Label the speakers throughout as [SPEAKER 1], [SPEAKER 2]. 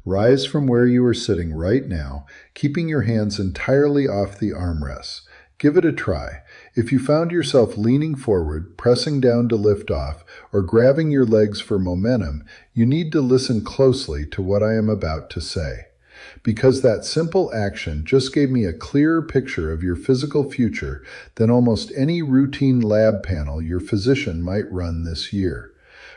[SPEAKER 1] Rise from where you are sitting right now, keeping your hands entirely off the armrests. Give it a try. If you found yourself leaning forward, pressing down to lift off, or grabbing your legs for momentum, you need to listen closely to what I am about to say. Because that simple action just gave me a clearer picture of your physical future than almost any routine lab panel your physician might run this year.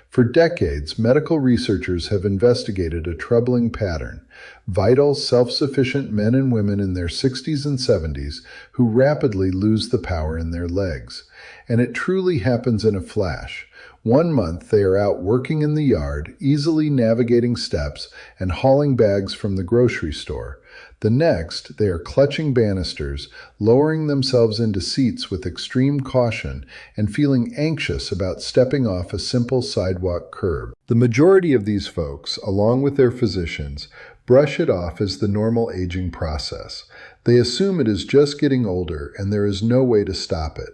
[SPEAKER 1] For decades, medical researchers have investigated a troubling pattern: vital, self-sufficient men and women in their 60s and 70s who rapidly lose the power in their legs. And it truly happens in a flash. 1 month they are out working in the yard, easily navigating steps and hauling bags from the grocery store. The next, they are clutching banisters, lowering themselves into seats with extreme caution, and feeling anxious about stepping off a simple sidewalk curb. The majority of these folks, along with their physicians, brush it off as the normal aging process. They assume it is just getting older and there is no way to stop it.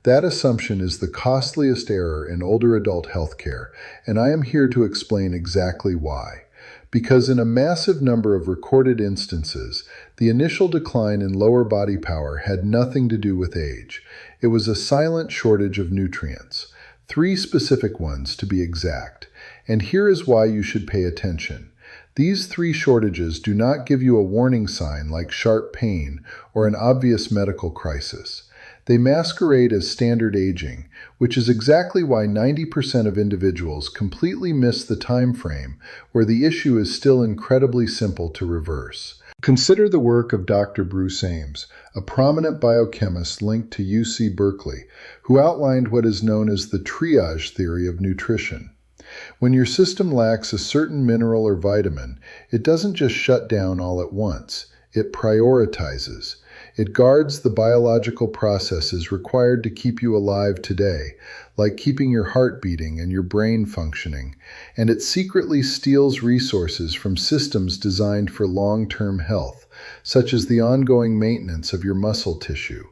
[SPEAKER 1] That assumption is the costliest error in older adult healthcare, and I am here to explain exactly why. Because in a massive number of recorded instances, the initial decline in lower body power had nothing to do with age. It was a silent shortage of nutrients. 3 specific ones, to be exact. And here is why you should pay attention. These 3 shortages do not give you a warning sign like sharp pain or an obvious medical crisis. They masquerade as standard aging, which is exactly why 90% of individuals completely miss the time frame where the issue is still incredibly simple to reverse. Consider the work of Dr. Bruce Ames, a prominent biochemist linked to UC Berkeley, who outlined what is known as the triage theory of nutrition. When your system lacks a certain mineral or vitamin, it doesn't just shut down all at once. It prioritizes. It guards the biological processes required to keep you alive today, like keeping your heart beating and your brain functioning, and it secretly steals resources from systems designed for long-term health, such as the ongoing maintenance of your muscle tissue.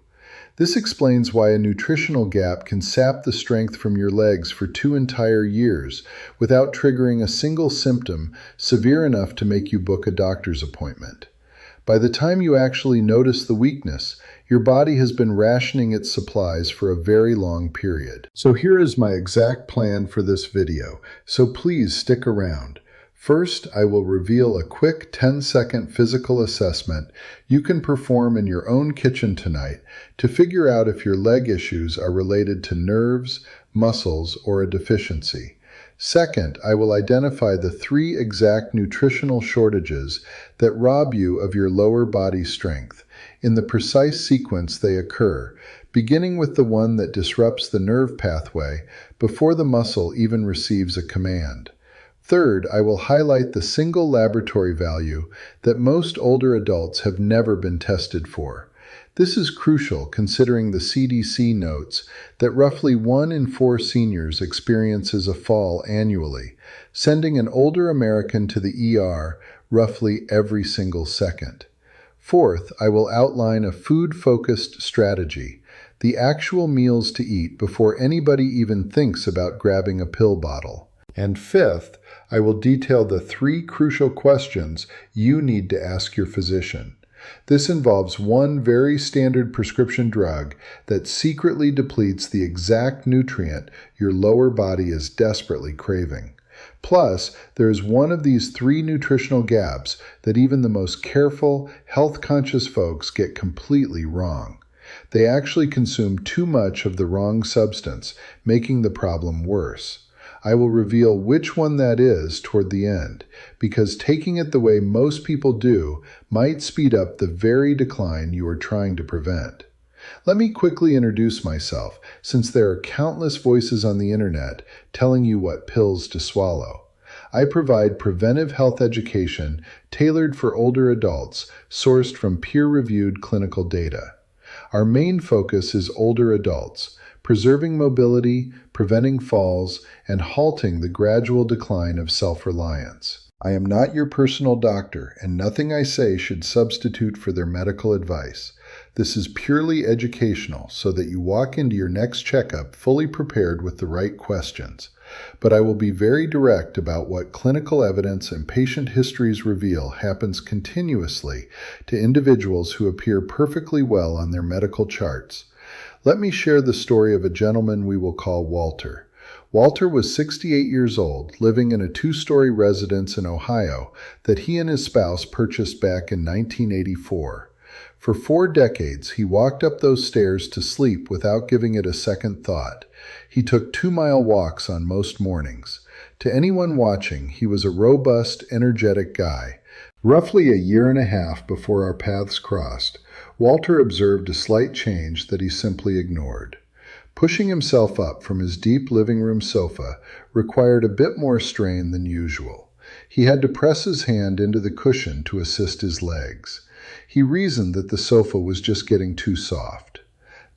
[SPEAKER 1] This explains why a nutritional gap can sap the strength from your legs for 2 entire years without triggering a single symptom severe enough to make you book a doctor's appointment. By the time you actually notice the weakness, your body has been rationing its supplies for a very long period. So here is my exact plan for this video, so please stick around. First, I will reveal a quick 10-second physical assessment you can perform in your own kitchen tonight to figure out if your leg issues are related to nerves, muscles, or a deficiency. Second, I will identify the 3 exact nutritional shortages that rob you of your lower body strength, in the precise sequence they occur, beginning with the one that disrupts the nerve pathway before the muscle even receives a command. Third, I will highlight the single laboratory value that most older adults have never been tested for. This is crucial considering the CDC notes that roughly 1 in 4 seniors experiences a fall annually, sending an older American to the ER roughly every single second. Fourth, I will outline a food-focused strategy, the actual meals to eat before anybody even thinks about grabbing a pill bottle. And fifth, I will detail the 3 crucial questions you need to ask your physician. This involves 1 very standard prescription drug that secretly depletes the exact nutrient your lower body is desperately craving. Plus, there is one of these 3 nutritional gaps that even the most careful, health-conscious folks get completely wrong. They actually consume too much of the wrong substance, making the problem worse. I will reveal which one that is toward the end, because taking it the way most people do might speed up the very decline you are trying to prevent. Let me quickly introduce myself, since there are countless voices on the internet telling you what pills to swallow. I provide preventive health education tailored for older adults, sourced from peer-reviewed clinical data. Our main focus is older adults, preserving mobility, preventing falls, and halting the gradual decline of self-reliance. I am not your personal doctor, and nothing I say should substitute for their medical advice. This is purely educational so that you walk into your next checkup fully prepared with the right questions. but I will be very direct about what clinical evidence and patient histories reveal happens continuously to individuals who appear perfectly well on their medical charts. Let me share the story of a gentleman we will call Walter. Walter was 68 years old, living in a two-story residence in Ohio that he and his spouse purchased back in 1984. For 4 decades, he walked up those stairs to sleep without giving it a second thought. He took 2-mile walks on most mornings. To anyone watching, he was a robust, energetic guy. Roughly a year and a half before our paths crossed, Walter observed a slight change that he simply ignored. Pushing himself up from his deep living room sofa required a bit more strain than usual. He had to press his hand into the cushion to assist his legs. He reasoned that the sofa was just getting too soft.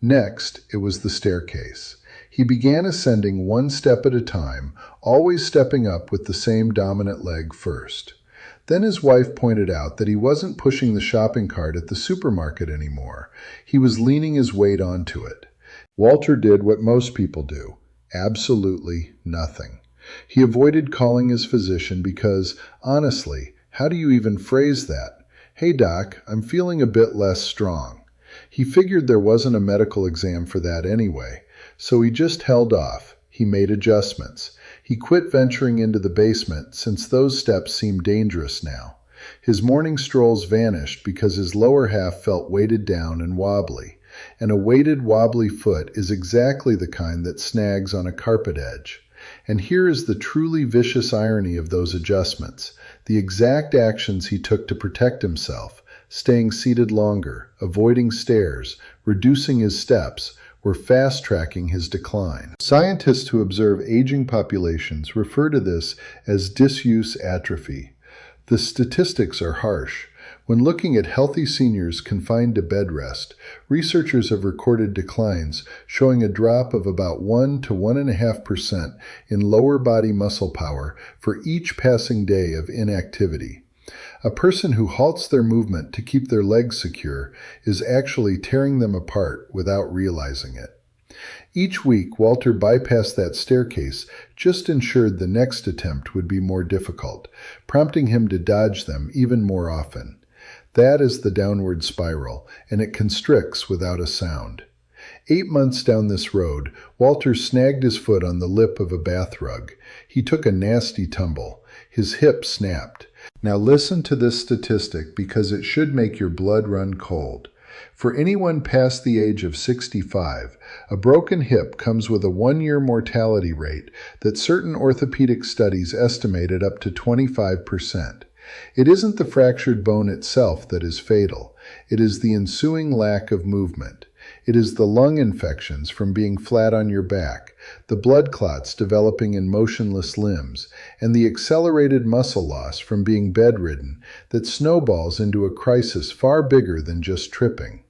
[SPEAKER 1] Next, it was the staircase. He began ascending one step at a time, always stepping up with the same dominant leg first. Then his wife pointed out that he wasn't pushing the shopping cart at the supermarket anymore. He was leaning his weight onto it. Walter did what most people do, absolutely nothing. He avoided calling his physician because, honestly, how do you even phrase that? "Hey doc, I'm feeling a bit less strong." He figured there wasn't a medical exam for that anyway, so he just held off. He made adjustments. He quit venturing into the basement since those steps seemed dangerous now. His morning strolls vanished because his lower half felt weighted down and wobbly. And a weighted, wobbly foot is exactly the kind that snags on a carpet edge. And here is the truly vicious irony of those adjustments. The exact actions he took to protect himself, staying seated longer, avoiding stairs, reducing his steps, were fast-tracking his decline. Scientists who observe aging populations refer to this as disuse atrophy. The statistics are harsh. When looking at healthy seniors confined to bed rest, researchers have recorded declines showing a drop of about 1 to 1.5% in lower body muscle power for each passing day of inactivity. A person who halts their movement to keep their legs secure is actually tearing them apart without realizing it. Each week, Walter bypassed that staircase, just ensured the next attempt would be more difficult, prompting him to dodge them even more often. That is the downward spiral, and it constricts without a sound. 8 months down this road, Walter snagged his foot on the lip of a bath rug. He took a nasty tumble. His hip snapped. Now listen to this statistic because it should make your blood run cold. For anyone past the age of 65, a broken hip comes with a 1-year mortality rate that certain orthopedic studies estimate at up to 25%. It isn't the fractured bone itself that is fatal. It is the ensuing lack of movement. It is the lung infections from being flat on your back, the blood clots developing in motionless limbs, and the accelerated muscle loss from being bedridden that snowballs into a crisis far bigger than just tripping.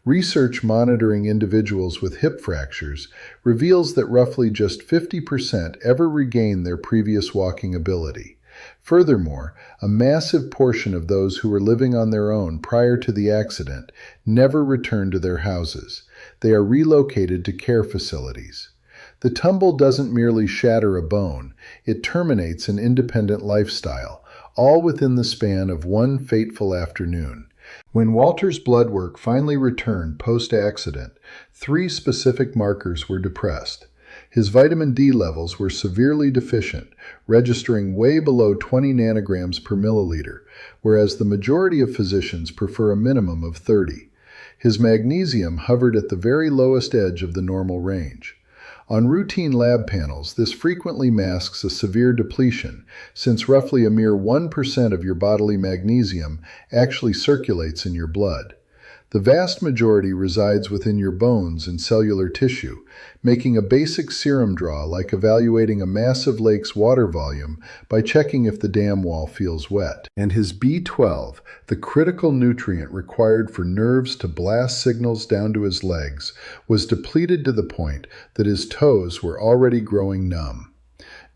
[SPEAKER 1] Research monitoring individuals with hip fractures reveals that roughly just 50% ever regain their previous walking ability. Furthermore, a massive portion of those who were living on their own prior to the accident never return to their houses. They are relocated to care facilities. The tumble doesn't merely shatter a bone, it terminates an independent lifestyle, all within the span of one fateful afternoon. When Walter's blood work finally returned post-accident, 3 specific markers were depressed. His vitamin D levels were severely deficient, registering way below 20 nanograms per milliliter, whereas the majority of physicians prefer a minimum of 30. His magnesium hovered at the very lowest edge of the normal range. On routine lab panels, this frequently masks a severe depletion, since roughly a mere 1% of your bodily magnesium actually circulates in your blood. The vast majority resides within your bones and cellular tissue, making a basic serum draw like evaluating a massive lake's water volume by checking if the dam wall feels wet. And his B12, the critical nutrient required for nerves to blast signals down to his legs, was depleted to the point that his toes were already growing numb.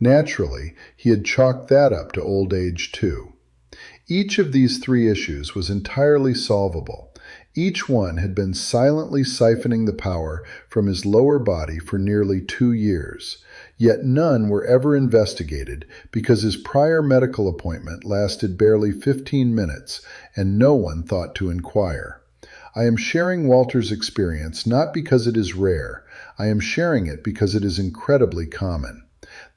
[SPEAKER 1] Naturally, he had chalked that up to old age too. Each of these 3 issues was entirely solvable. Each one had been silently siphoning the power from his lower body for nearly 2 years. yet none were ever investigated because his prior medical appointment lasted barely 15 minutes and no one thought to inquire. I am sharing Walter's experience not because it is rare, I am sharing it because it is incredibly common.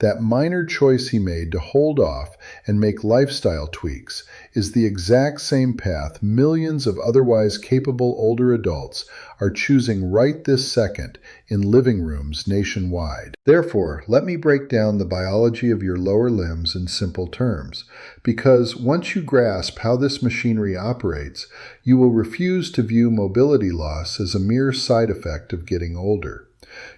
[SPEAKER 1] That minor choice he made to hold off and make lifestyle tweaks is the exact same path millions of otherwise capable older adults are choosing right this second in living rooms nationwide. Therefore, let me break down the biology of your lower limbs in simple terms, because once you grasp how this machinery operates, you will refuse to view mobility loss as a mere side effect of getting older.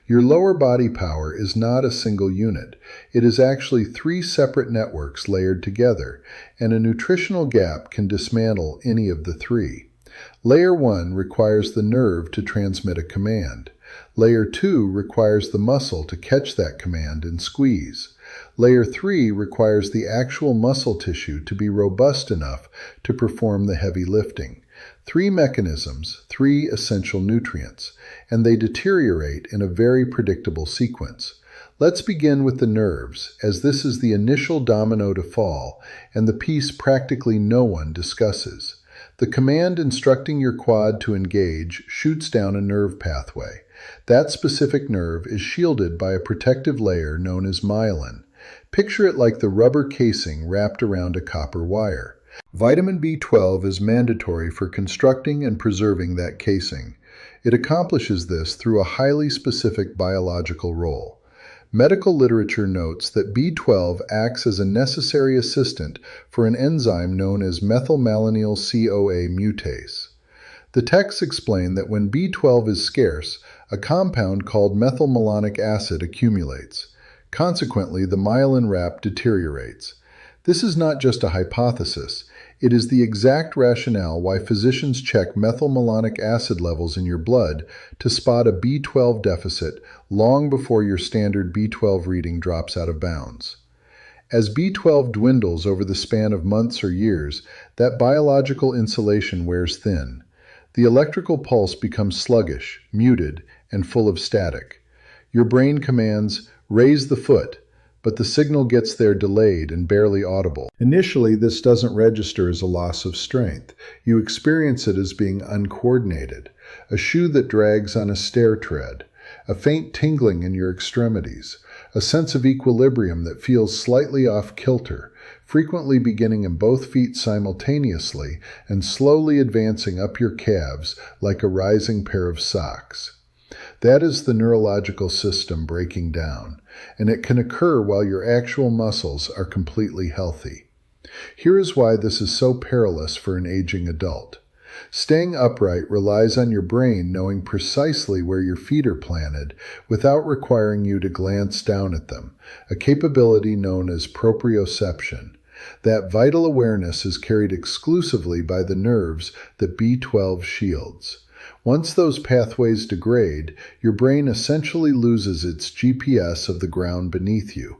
[SPEAKER 1] Your lower body power is not a single unit. It is actually 3 separate networks layered together, and a nutritional gap can dismantle any of the 3. Layer 1 requires the nerve to transmit a command. Layer 2 requires the muscle to catch that command and squeeze. Layer 3 requires the actual muscle tissue to be robust enough to perform the heavy lifting. 3 mechanisms, 3 essential nutrients, and they deteriorate in a very predictable sequence. Let's begin with the nerves, as this is the initial domino to fall, and the piece practically no one discusses. The command instructing your quad to engage shoots down a nerve pathway. That specific nerve is shielded by a protective layer known as myelin. Picture it like the rubber casing wrapped around a copper wire. Vitamin B12 is mandatory for constructing and preserving that casing. It accomplishes this through a highly specific biological role. Medical literature notes that B12 acts as a necessary assistant for an enzyme known as methylmalonyl-CoA mutase. The texts explain that when B12 is scarce, a compound called methylmalonic acid accumulates. Consequently, the myelin wrap deteriorates. This is not just a hypothesis. It is the exact rationale why physicians check methylmalonic acid levels in your blood to spot a B12 deficit long before your standard B12 reading drops out of bounds. As B12 dwindles over the span of months or years, that biological insulation wears thin. The electrical pulse becomes sluggish, muted, and full of static. Your brain commands, "Raise the foot," but the signal gets there delayed and barely audible. Initially, this doesn't register as a loss of strength. You experience it as being uncoordinated, a shoe that drags on a stair tread, a faint tingling in your extremities, a sense of equilibrium that feels slightly off kilter, frequently beginning in both feet simultaneously and slowly advancing up your calves like a rising pair of socks. That is the neurological system breaking down, and it can occur while your actual muscles are completely healthy. Here is why this is so perilous for an aging adult. Staying upright relies on your brain knowing precisely where your feet are planted without requiring you to glance down at them, a capability known as proprioception. That vital awareness is carried exclusively by the nerves that B12 shields. Once those pathways degrade, your brain essentially loses its GPS of the ground beneath you.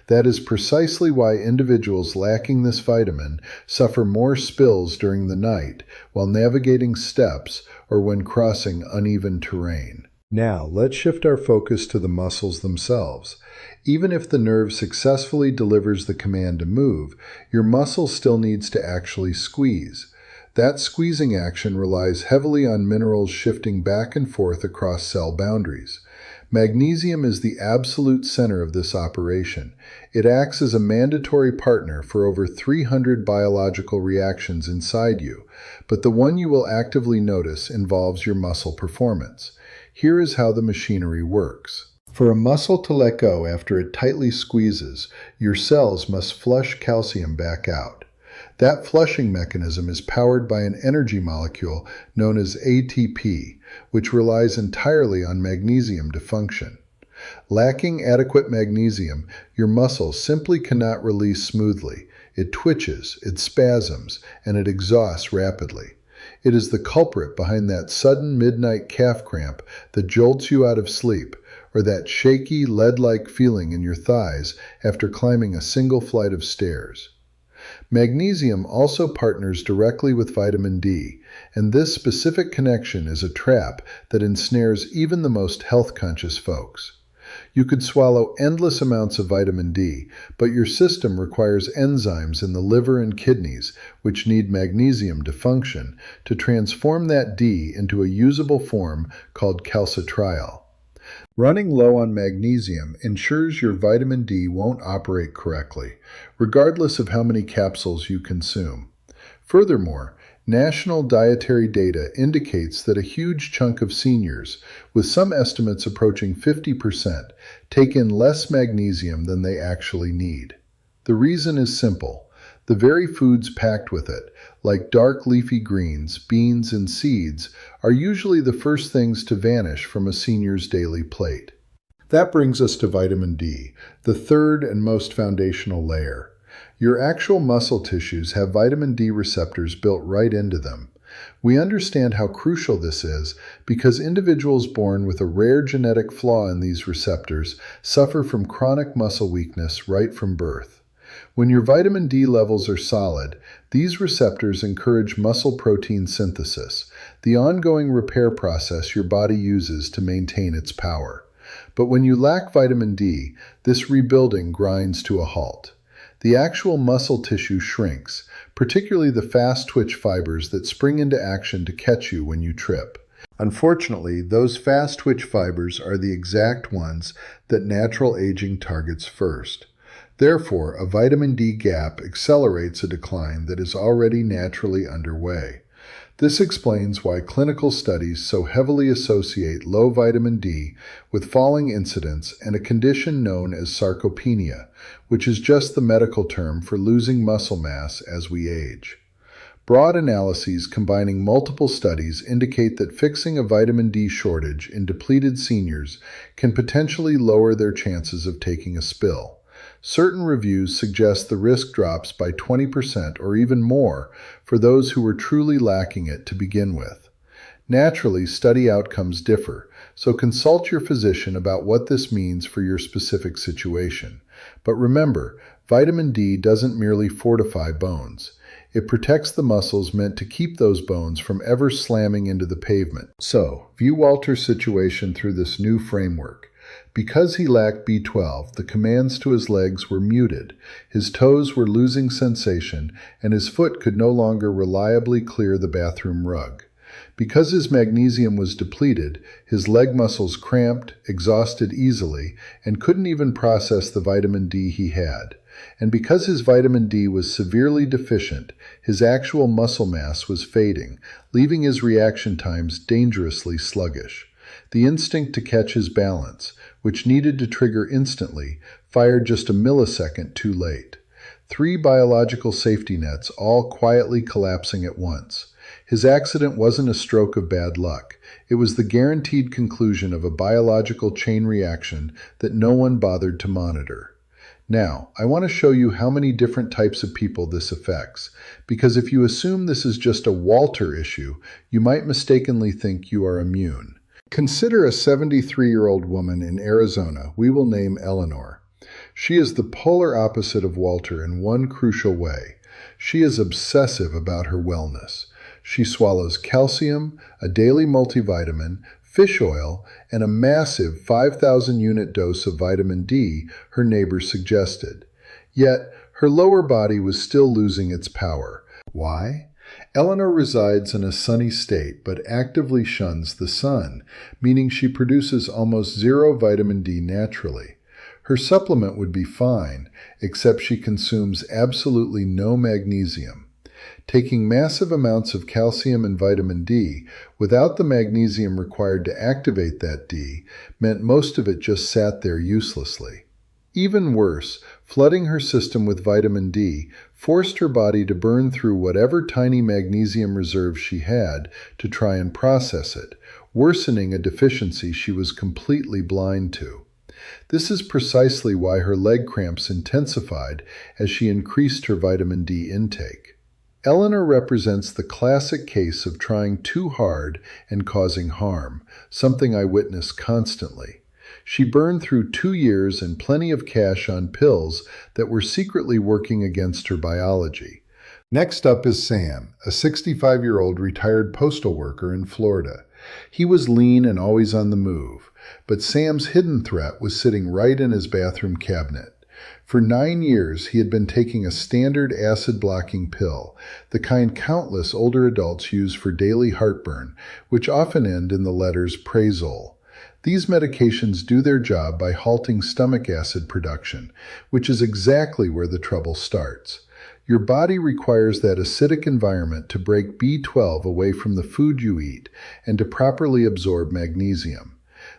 [SPEAKER 1] That is precisely why individuals lacking this vitamin suffer more spills during the night while navigating steps or when crossing uneven terrain. Now, let's shift our focus to the muscles themselves. Even if the nerve successfully delivers the command to move, your muscle still needs to actually squeeze. That squeezing action relies heavily on minerals shifting back and forth across cell boundaries. Magnesium is the absolute center of this operation. It acts as a mandatory partner for over 300 biological reactions inside you, but the one you will actively notice involves your muscle performance. Here is how the machinery works. For a muscle to let go after it tightly squeezes, your cells must flush calcium back out. That flushing mechanism is powered by an energy molecule known as ATP, which relies entirely on magnesium to function. Lacking adequate magnesium, your muscle simply cannot release smoothly. It twitches, it spasms, and it exhausts rapidly. It is the culprit behind that sudden midnight calf cramp that jolts you out of sleep, or that shaky, lead-like feeling in your thighs after climbing a single flight of stairs. Magnesium also partners directly with vitamin D, and this specific connection is a trap that ensnares even the most health-conscious folks. You could swallow endless amounts of vitamin D, but your system requires enzymes in the liver and kidneys, which need magnesium to function, to transform that D into a usable form called calcitriol. Running low on magnesium ensures your vitamin D won't operate correctly, regardless of how many capsules you consume. Furthermore, national dietary data indicates that a huge chunk of seniors, with some estimates approaching 50%, take in less magnesium than they actually need. The reason is simple. The very foods packed with it, like dark leafy greens, beans, and seeds, are usually the first things to vanish from a senior's daily plate. That brings us to vitamin D, the third and most foundational layer. Your actual muscle tissues have vitamin D receptors built right into them. We understand how crucial this is because individuals born with a rare genetic flaw in these receptors suffer from chronic muscle weakness right from birth. When your vitamin D levels are solid, these receptors encourage muscle protein synthesis, the ongoing repair process your body uses to maintain its power. But when you lack vitamin D, this rebuilding grinds to a halt. The actual muscle tissue shrinks, particularly the fast-twitch fibers that spring into action to catch you when you trip. Unfortunately, those fast-twitch fibers are the exact ones that natural aging targets first. Therefore, a vitamin D gap accelerates a decline that is already naturally underway. This explains why clinical studies so heavily associate low vitamin D with falling incidence and a condition known as sarcopenia, which is just the medical term for losing muscle mass as we age. Broad analyses combining multiple studies indicate that fixing a vitamin D shortage in depleted seniors can potentially lower their chances of taking a spill. Certain reviews suggest the risk drops by 20% or even more for those who were truly lacking it to begin with. Naturally, study outcomes differ, so consult your physician about what this means for your specific situation. But remember, vitamin D doesn't merely fortify bones. It protects the muscles meant to keep those bones from ever slamming into the pavement. So, view Walter's situation through this new framework. Because he lacked B12, the commands to his legs were muted, his toes were losing sensation, and his foot could no longer reliably clear the bathroom rug. Because his magnesium was depleted, his leg muscles cramped, exhausted easily, and couldn't even process the vitamin D he had. And because his vitamin D was severely deficient, his actual muscle mass was fading, leaving his reaction times dangerously sluggish. The instinct to catch his balance, which needed to trigger instantly, fired just a millisecond too late. 3 biological safety nets all quietly collapsing at once. His accident wasn't a stroke of bad luck. It was the guaranteed conclusion of a biological chain reaction that no one bothered to monitor. Now, I want to show you how many different types of people this affects, because if you assume this is just a Walter issue, you might mistakenly think you are immune. Consider a 73-year-old woman in Arizona we will name Eleanor. She is the polar opposite of Walter in one crucial way. She is obsessive about her wellness. She swallows calcium, a daily multivitamin, fish oil, and a massive 5,000-unit dose of vitamin D her neighbors suggested. Yet, her lower body was still losing its power. Why? Eleanor resides in a sunny state but actively shuns the sun, meaning she produces almost zero vitamin D naturally. Her supplement would be fine, except she consumes absolutely no magnesium. Taking massive amounts of calcium and vitamin D without the magnesium required to activate that D meant most of it just sat there uselessly. Even worse, flooding her system with vitamin D forced her body to burn through whatever tiny magnesium reserves she had to try and process it, worsening a deficiency she was completely blind to. This is precisely why her leg cramps intensified as she increased her vitamin D intake. Eleanor represents the classic case of trying too hard and causing harm, something I witness constantly. She burned through 2 years and plenty of cash on pills that were secretly working against her biology. Next up is Sam, a 65-year-old retired postal worker in Florida. He was lean and always on the move, But Sam's hidden threat was sitting right in his bathroom cabinet. For 9 years, he had been taking a standard acid-blocking pill, the kind countless older adults use for daily heartburn, which often end in the letters Prazole. These medications do their job by halting stomach acid production, which is exactly where the trouble starts. Your body requires that acidic environment to break B12 away from the food you eat and to properly absorb magnesium.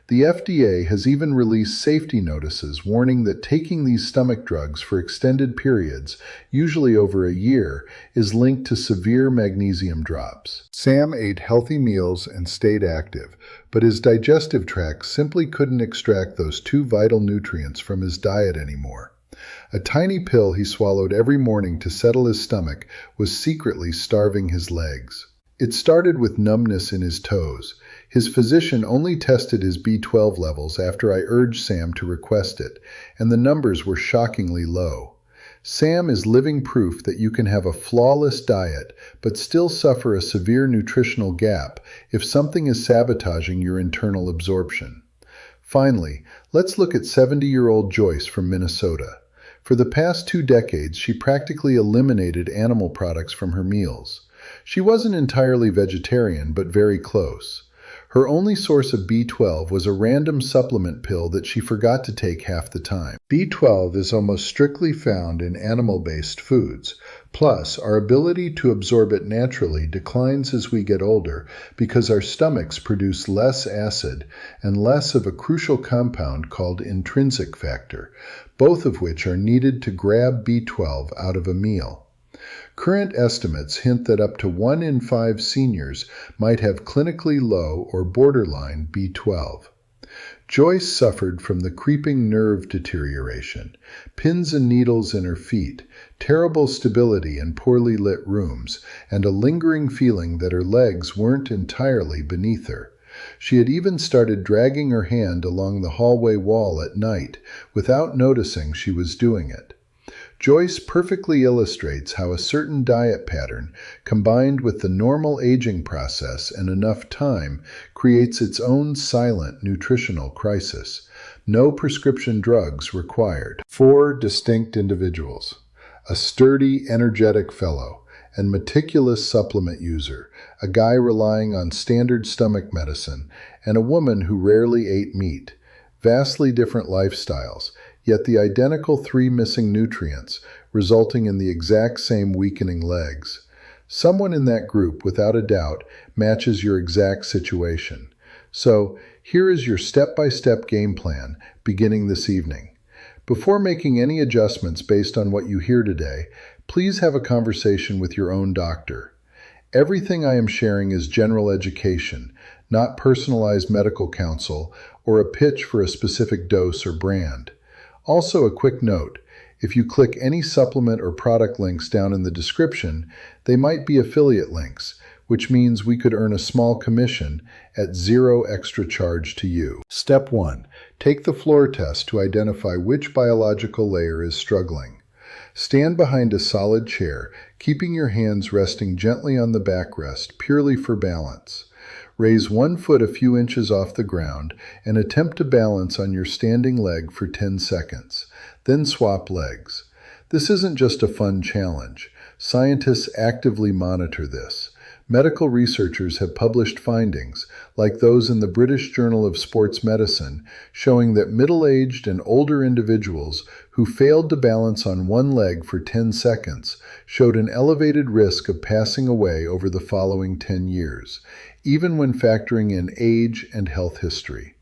[SPEAKER 1] The FDA has even released safety notices warning that taking these stomach drugs for extended periods, usually over a year, is linked to severe magnesium drops. Sam ate healthy meals and stayed active, but his digestive tract simply couldn't extract those 2 vital nutrients from his diet anymore. A tiny pill he swallowed every morning to settle his stomach was secretly starving his legs. It started with numbness in his toes. His physician only tested his B12 levels after I urged Sam to request it, and the numbers were shockingly low. Sam is living proof that you can have a flawless diet but still suffer a severe nutritional gap if something is sabotaging your internal absorption. Finally, let's look at 70-year-old Joyce from Minnesota. For the past 2 decades, she practically eliminated animal products from her meals. She wasn't entirely vegetarian, but very close. Her only source of B12 was a random supplement pill that she forgot to take half the time. B12 is almost strictly found in animal-based foods. Plus, our ability to absorb it naturally declines as we get older because our stomachs produce less acid and less of a crucial compound called intrinsic factor, both of which are needed to grab B12 out of a meal. Current estimates hint that up to 1 in 5 seniors might have clinically low or borderline B12. Joyce suffered from the creeping nerve deterioration, pins and needles in her feet, terrible stability in poorly lit rooms, and a lingering feeling that her legs weren't entirely beneath her. She had even started dragging her hand along the hallway wall at night without noticing she was doing it. Joyce perfectly illustrates how a certain diet pattern, combined with the normal aging process and enough time, creates its own silent nutritional crisis. No prescription drugs required. 4 distinct individuals: a sturdy, energetic fellow and meticulous supplement user, a guy relying on standard stomach medicine, and a woman who rarely ate meat. Vastly different lifestyles, yet the identical 3 missing nutrients, resulting in the exact same weakening legs. Someone in that group, without a doubt, matches your exact situation. So, here is your step-by-step game plan, beginning this evening. Before making any adjustments based on what you hear today, please have a conversation with your own doctor. Everything I am sharing is general education, not personalized medical counsel or a pitch for a specific dose or brand. Also, a quick note: if you click any supplement or product links down in the description, they might be affiliate links, which means we could earn a small commission at 0 extra charge to you. Step 1. Take the floor test to identify which biological layer is struggling. Stand behind a solid chair, keeping your hands resting gently on the backrest, purely for balance. Raise one foot a few inches off the ground and attempt to balance on your standing leg for 10 seconds. Then swap legs. This isn't just a fun challenge. Scientists actively monitor this. Medical researchers have published findings, like those in the British Journal of Sports Medicine, showing that middle-aged and older individuals who failed to balance on one leg for 10 seconds showed an elevated risk of passing away over the following 10 years, even when factoring in age and health history.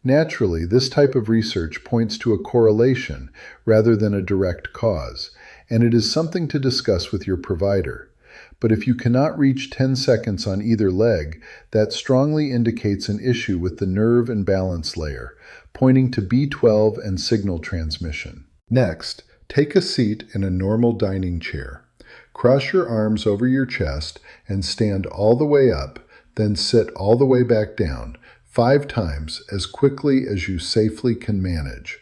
[SPEAKER 1] Naturally, this type of research points to a correlation rather than a direct cause, and it is something to discuss with your provider. But if you cannot reach 10 seconds on either leg, that strongly indicates an issue with the nerve and balance layer, pointing to B12 and signal transmission. Next, take a seat in a normal dining chair. Cross your arms over your chest and stand all the way up, then sit all the way back down, 5 times as quickly as you safely can manage.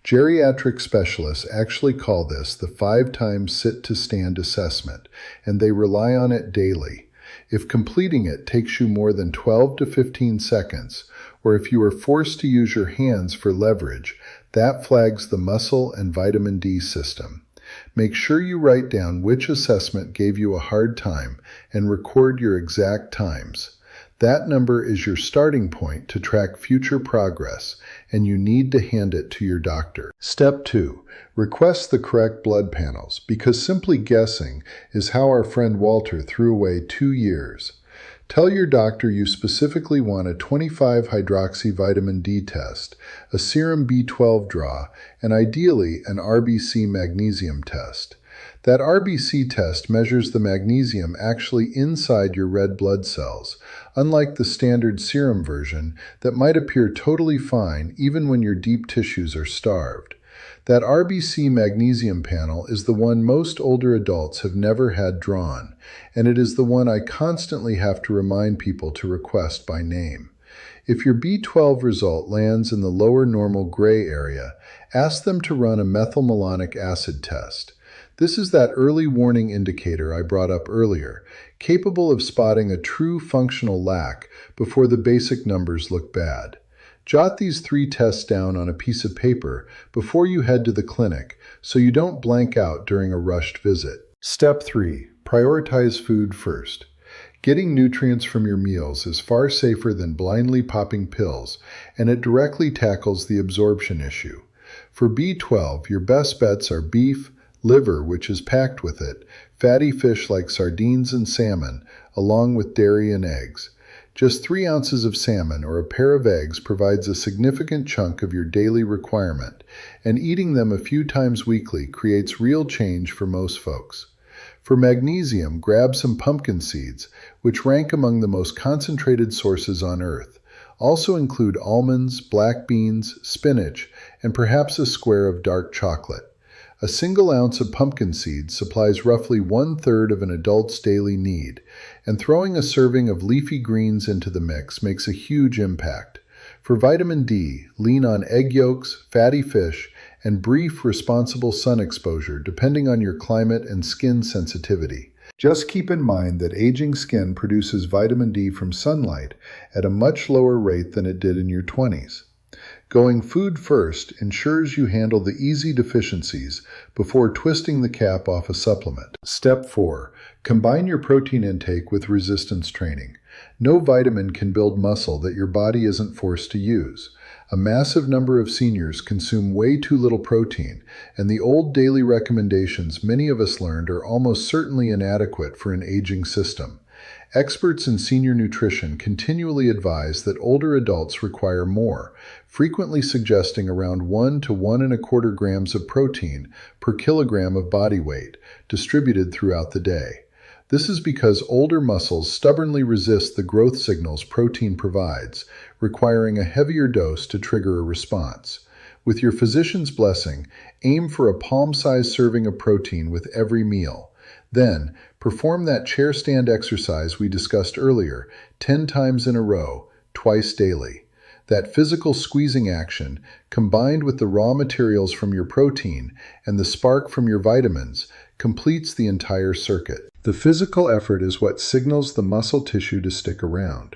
[SPEAKER 1] Geriatric specialists actually call this the 5 times sit-to-stand assessment, and they rely on it daily. If completing it takes you more than 12 to 15 seconds, or if you are forced to use your hands for leverage, that flags the muscle and vitamin D system. Make sure you write down which assessment gave you a hard time and record your exact times. That number is your starting point to track future progress, and you need to hand it to your doctor. Step 2. Request the correct blood panels, because simply guessing is how our friend Walter threw away 2 years. Tell your doctor you specifically want a 25-hydroxy vitamin D test, a serum B12 draw, and ideally an RBC Magnesium test. That RBC test measures the magnesium actually inside your red blood cells, unlike the standard serum version that might appear totally fine even when your deep tissues are starved. That RBC Magnesium panel is the one most older adults have never had drawn, and it is the one I constantly have to remind people to request by name. If your B12 result lands in the lower normal gray area, ask them to run a methylmalonic acid test. This is that early warning indicator I brought up earlier, capable of spotting a true functional lack before the basic numbers look bad. Jot these 3 tests down on a piece of paper before you head to the clinic so you don't blank out during a rushed visit. Step 3. Prioritize food first. Getting nutrients from your meals is far safer than blindly popping pills, and it directly tackles the absorption issue. For B12, your best bets are beef, liver, which is packed with it, fatty fish like sardines and salmon, along with dairy and eggs. Just 3 ounces of salmon or a pair of eggs provides a significant chunk of your daily requirement, and eating them a few times weekly creates real change for most folks. For magnesium, grab some pumpkin seeds, which rank among the most concentrated sources on Earth. Also include almonds, black beans, spinach, and perhaps a square of dark chocolate. A single ounce of pumpkin seeds supplies roughly 1/3 of an adult's daily need, and throwing a serving of leafy greens into the mix makes a huge impact. For vitamin D, lean on egg yolks, fatty fish, and brief responsible sun exposure depending on your climate and skin sensitivity. Just keep in mind that aging skin produces vitamin D from sunlight at a much lower rate than it did in your 20s. Going food first ensures you handle the easy deficiencies before twisting the cap off a supplement. Step 4. Combine your protein intake with resistance training. No vitamin can build muscle that your body isn't forced to use. A massive number of seniors consume way too little protein, and the old daily recommendations many of us learned are almost certainly inadequate for an aging system. Experts in senior nutrition continually advise that older adults require more, frequently suggesting around 1 to 1.25 grams of protein per kilogram of body weight, distributed throughout the day. This is because older muscles stubbornly resist the growth signals protein provides, requiring a heavier dose to trigger a response. With your physician's blessing, aim for a palm-sized serving of protein with every meal. Then, perform that chair stand exercise we discussed earlier 10 times in a row, twice daily. That physical squeezing action, combined with the raw materials from your protein and the spark from your vitamins, completes the entire circuit. The physical effort is what signals the muscle tissue to stick around.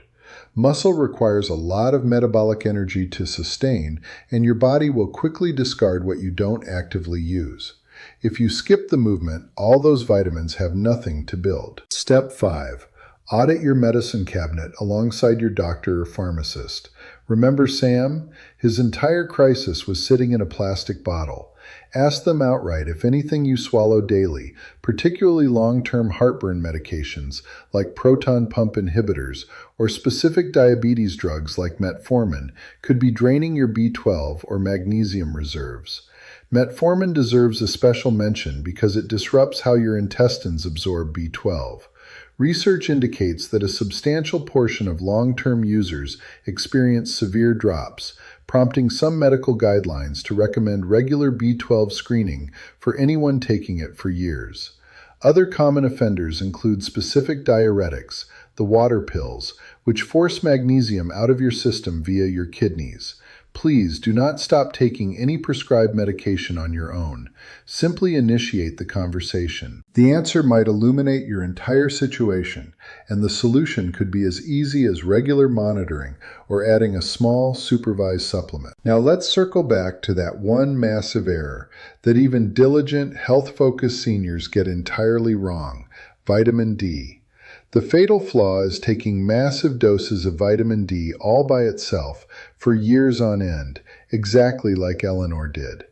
[SPEAKER 1] Muscle requires a lot of metabolic energy to sustain, and your body will quickly discard what you don't actively use. If you skip the movement, all those vitamins have nothing to build. Step 5. Audit your medicine cabinet alongside your doctor or pharmacist. Remember Sam? His entire crisis was sitting in a plastic bottle. Ask them outright if anything you swallow daily, particularly long-term heartburn medications like proton pump inhibitors or specific diabetes drugs like metformin, could be draining your B12 or magnesium reserves. Metformin deserves a special mention because it disrupts how your intestines absorb B12. Research indicates that a substantial portion of long-term users experience severe drops, prompting some medical guidelines to recommend regular B12 screening for anyone taking it for years. Other common offenders include specific diuretics, the water pills, which force magnesium out of your system via your kidneys, Please do not stop taking any prescribed medication on your own. Simply initiate the conversation. The answer might illuminate your entire situation, and the solution could be as easy as regular monitoring or adding a small, supervised supplement. Now let's circle back to that one massive error that even diligent, health-focused seniors get entirely wrong: vitamin D. The fatal flaw is taking massive doses of vitamin D all by itself for years on end, exactly like Eleanor did.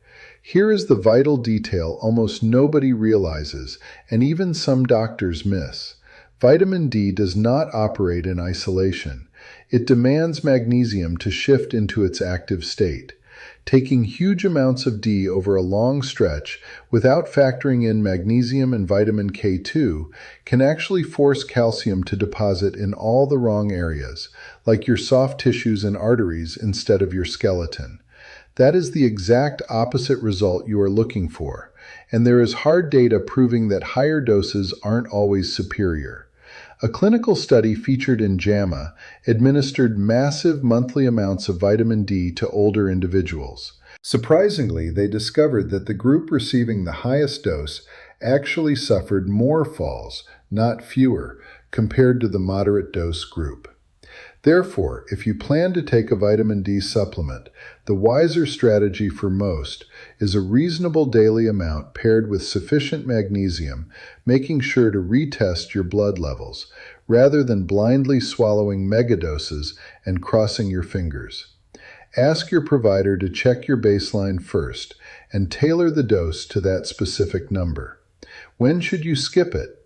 [SPEAKER 1] Here is the vital detail almost nobody realizes, and even some doctors miss. Vitamin D does not operate in isolation. It demands magnesium to shift into its active state. Taking huge amounts of D over a long stretch without factoring in magnesium and vitamin K2 can actually force calcium to deposit in all the wrong areas, like your soft tissues and arteries instead of your skeleton. That is the exact opposite result you are looking for, and there is hard data proving that higher doses aren't always superior. A clinical study featured in JAMA administered massive monthly amounts of vitamin D to older individuals. Surprisingly, they discovered that the group receiving the highest dose actually suffered more falls, not fewer, compared to the moderate dose group. Therefore, if you plan to take a vitamin D supplement, the wiser strategy for most is a reasonable daily amount paired with sufficient magnesium, making sure to retest your blood levels, rather than blindly swallowing megadoses and crossing your fingers. Ask your provider to check your baseline first and tailor the dose to that specific number. When should you skip it?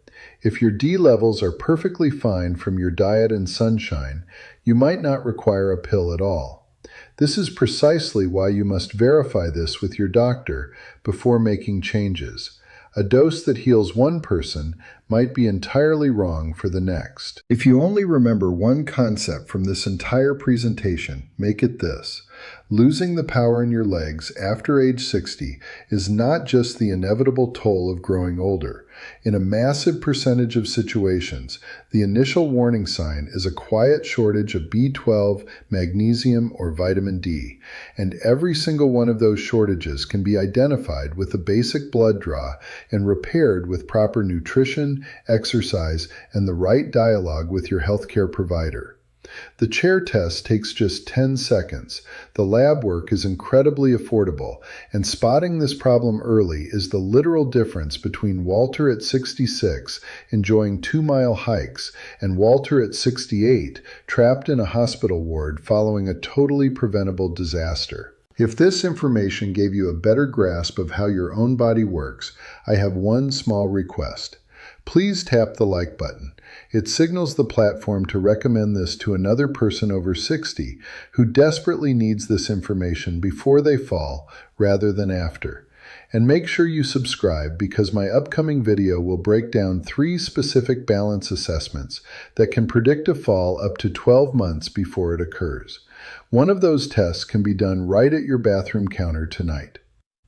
[SPEAKER 1] If your D levels are perfectly fine from your diet and sunshine, you might not require a pill at all. This is precisely why you must verify this with your doctor before making changes. A dose that heals one person might be entirely wrong for the next. If you only remember one concept from this entire presentation, make it this: losing the power in your legs after age 60 is not just the inevitable toll of growing older. In a massive percentage of situations, the initial warning sign is a quiet shortage of B12, magnesium, or vitamin D, and every single one of those shortages can be identified with a basic blood draw and repaired with proper nutrition, exercise, and the right dialogue with your healthcare provider. The chair test takes just 10 seconds. The lab work is incredibly affordable, and spotting this problem early is the literal difference between Walter at 66 enjoying 2-mile hikes and Walter at 68 trapped in a hospital ward following a totally preventable disaster. If this information gave you a better grasp of how your own body works, I have one small request. Please tap the like button. It signals the platform to recommend this to another person over 60 who desperately needs this information before they fall rather than after. And make sure you subscribe, because my upcoming video will break down 3 specific balance assessments that can predict a fall up to 12 months before it occurs. One of those tests can be done right at your bathroom counter tonight.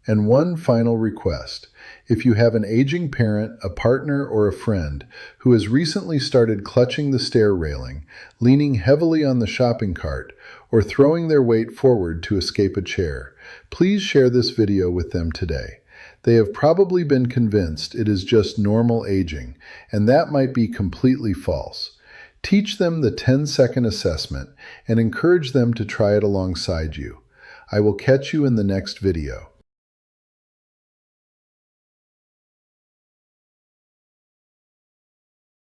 [SPEAKER 1] And one final request. If you have an aging parent, a partner, or a friend who has recently started clutching the stair railing, leaning heavily on the shopping cart, or throwing their weight forward to escape a chair, please share this video with them today. They have probably been convinced it is just normal aging, and that might be completely false. Teach them the 10-second assessment and encourage them to try it alongside you. I will catch you in the next video.